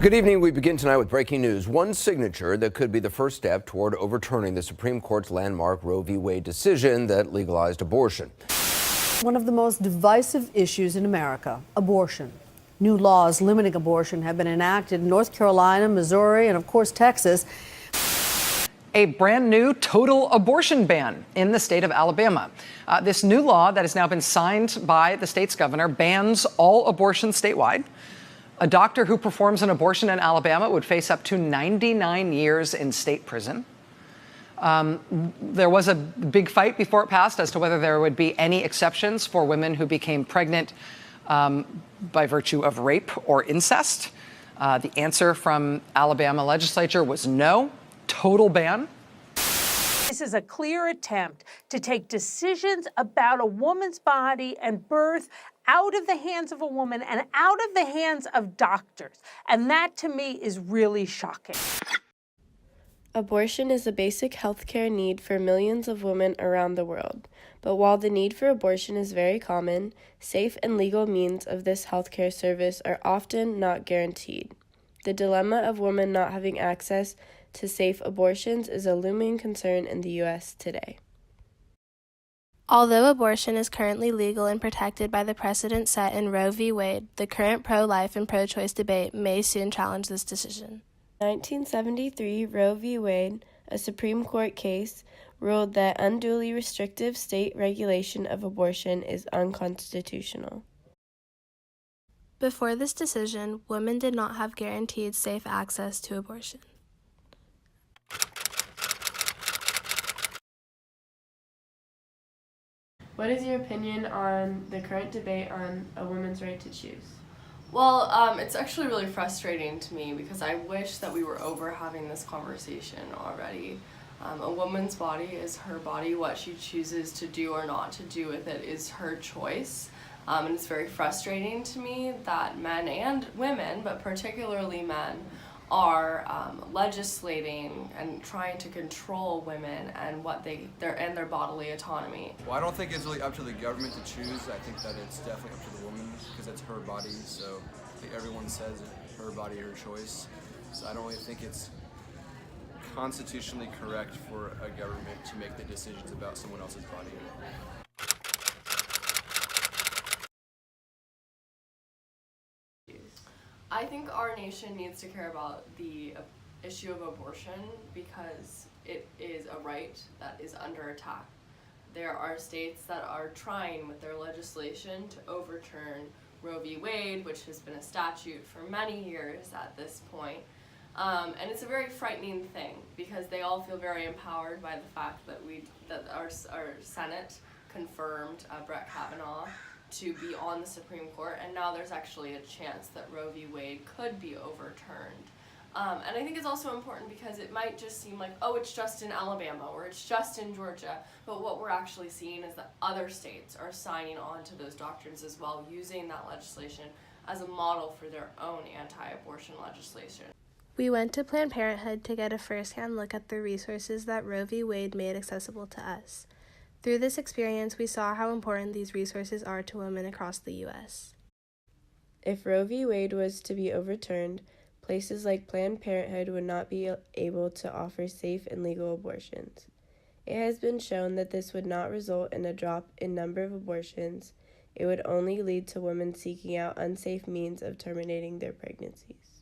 Good evening. We begin tonight with breaking news. One signature that could be the first step toward overturning the Supreme Court's landmark Roe v. Wade decision that legalized abortion. One of the most divisive issues in America, abortion. New laws limiting abortion have been enacted in North Carolina, Missouri, and of course, Texas. A brand new total abortion ban in the state of Alabama. This new law that has now been signed by the state's governor bans all abortions statewide. A doctor who performs an abortion in Alabama would face up to 99 years in state prison. There was a big fight before it passed as to whether there would be any exceptions for women who became pregnant by virtue of rape or incest. The answer from Alabama legislature was no, total ban. This is a clear attempt to take decisions about a woman's body and birth out of the hands of a woman and out of the hands of doctors. And that, to me, is really shocking. Abortion is a basic healthcare need for millions of women around the world. But while the need for abortion is very common, safe and legal means of this healthcare service are often not guaranteed. The dilemma of women not having access to safe abortions is a looming concern in the U.S. today. Although abortion is currently legal and protected by the precedent set in Roe v. Wade, the current pro-life and pro-choice debate may soon challenge this decision. 1973, Roe v. Wade, a Supreme Court case, ruled that unduly restrictive state regulation of abortion is unconstitutional. Before this decision, women did not have guaranteed safe access to abortion. What is your opinion on the current debate on a woman's right to choose? Well, it's actually really frustrating to me because I wish that we were over having this conversation already. A woman's body is her body. What she chooses to do or not to do with it is her choice. And it's very frustrating to me that men and women, but particularly men, are legislating and trying to control women and their bodily autonomy. Well, I don't think it's really up to the government to choose. I think that it's definitely up to the woman because it's her body. So I think everyone says her body, her choice. So I don't really think it's constitutionally correct for a government to make the decisions about someone else's body. I think our nation needs to care about the issue of abortion because it is a right that is under attack. There are states that are trying with their legislation to overturn Roe v. Wade, which has been a statute for many years at this point. And it's a very frightening thing because they all feel very empowered by the fact that our Senate confirmed Brett Kavanaugh to be on the Supreme Court, and now there's actually a chance that Roe v. Wade could be overturned. And I think it's also important because it might just seem like, oh, it's just in Alabama or it's just in Georgia, but what we're actually seeing is that other states are signing on to those doctrines as well, using that legislation as a model for their own anti-abortion legislation. We went to Planned Parenthood to get a first-hand look at the resources that Roe v. Wade made accessible to us. Through this experience, we saw how important these resources are to women across the U.S. If Roe v. Wade was to be overturned, places like Planned Parenthood would not be able to offer safe and legal abortions. It has been shown that this would not result in a drop in number of abortions. It would only lead to women seeking out unsafe means of terminating their pregnancies.